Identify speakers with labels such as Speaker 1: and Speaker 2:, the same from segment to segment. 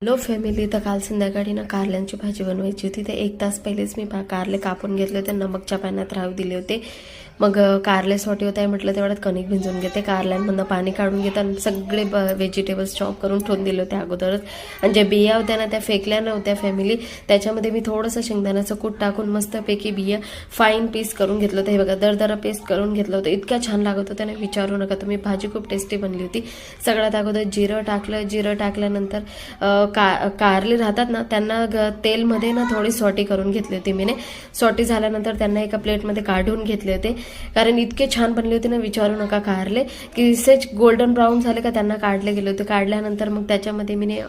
Speaker 1: Hello family, तर काल संध्याकाळी ना कारल्यांची भाजी बनवायची होती. ते 1 तास पहिलेच मी कारले कापून घेतले होते, नमकच्या पाण्यात राहू दिले होते. मग कारले सॉटी होत आहे म्हटलं तेवढ्यात कणिक भिंजून घेते, कारल्यांमधनं पाणी काढून घेते आणि सगळे व्हेजिटेबल्स चॉप करून ठेवून दिले होते अगोदरच. आणि ज्या बिया होत्या ना त्या फेकल्या नव्हत्या फॅमिली, त्याच्यामध्ये मी थोडंसं शेंगदाण्याचं कूट टाकून मस्तपैकी बिया फाईन पीस करून घेतलं होतं. हे बघा, दरदरा पेस्ट करून घेतलं होतं. इतक्या छान लागत होत्या ना, विचारू नका तुम्ही. भाजी खूप टेस्टी बनली होती. सगळ्यात अगोदर जिरं टाकलं. जिरं टाकल्यानंतर कारले राहतात ना त्यांना तेलमध्ये ना थोडी सॉटी करून घेतली होती मीने. सॉटी झाल्यानंतर त्यांना एका प्लेटमध्ये काढून घेतले होते, कारण इतके छान बनले होते ना, विचारू नका. कारले किसेच गोल्डन ब्राऊन झाले का त्यांना काढले गेले होते. काढल्यानंतर मग त्याच्यामध्ये मीने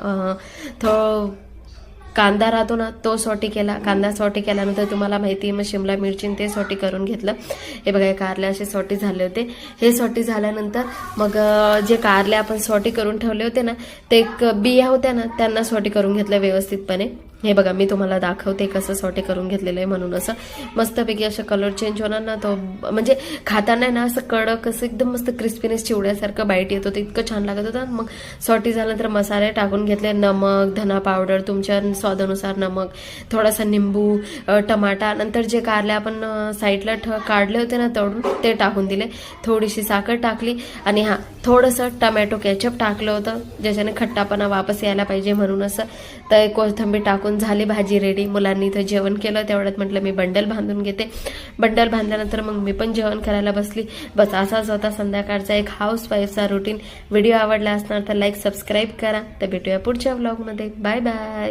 Speaker 1: कांदा राहतो ना तो सॉटी केला. कांदा सॉटी केल्यानंतर तुम्हाला माहिती आहे मग शिमला मिरची ते सॉटी करून घेतलं. हे बघा, कारले असे सॉटी झाले होते. हे सॉटी झाल्यानंतर मग जे कारले आपण सॉटी करून ठेवले होते ना, ते बिया होत्या ना त्यांना सॉटी करून घेतलं व्यवस्थितपणे. हे बघा, मी तुम्हाला दाखवते कसं सॉटी करून घेतलेलं आहे. म्हणून असं मस्तपैकी असं कलर चेंज होणार ना, तो म्हणजे खाताना ना असं कडक असं एकदम मस्त क्रिस्पीनेस चिवड्यासारखं बाईट येत होतं. इतकं छान लागत होतं. मग सॉटी झाल्यानंतर मसाले टाकून घेतले. नमक, धना पावडर, तुमच्या स्वादानुसार नमक, थोडासा निंबू, टमाटा. नंतर जे कारले आपण साईडला काढले होते ना तळून, ते टाकून दिले. थोडीशी साखर टाकली आणि थोडंसं टमॅटो केचप टाकलं होतं, ज्याच्याने खट्टापणा वापस यायला पाहिजे म्हणून. असं तर कोथिंबीर टाकून झाली भाजी रेडी. मुलांनी इथं जेवण केलं. तेवढ्यात म्हटलं मी बंडल बांधून घेते. बंडल बांधल्यानंतर मग मी पण जेवण करायला बसली. बस असाच होता संध्याकाळचा एक हाऊसवाईफचा रुटीन. व्हिडिओ आवडला असणार तर लाईक सबस्क्राईब करा. तर भेटूया पुढच्या व्लॉगमध्ये. Bye bye.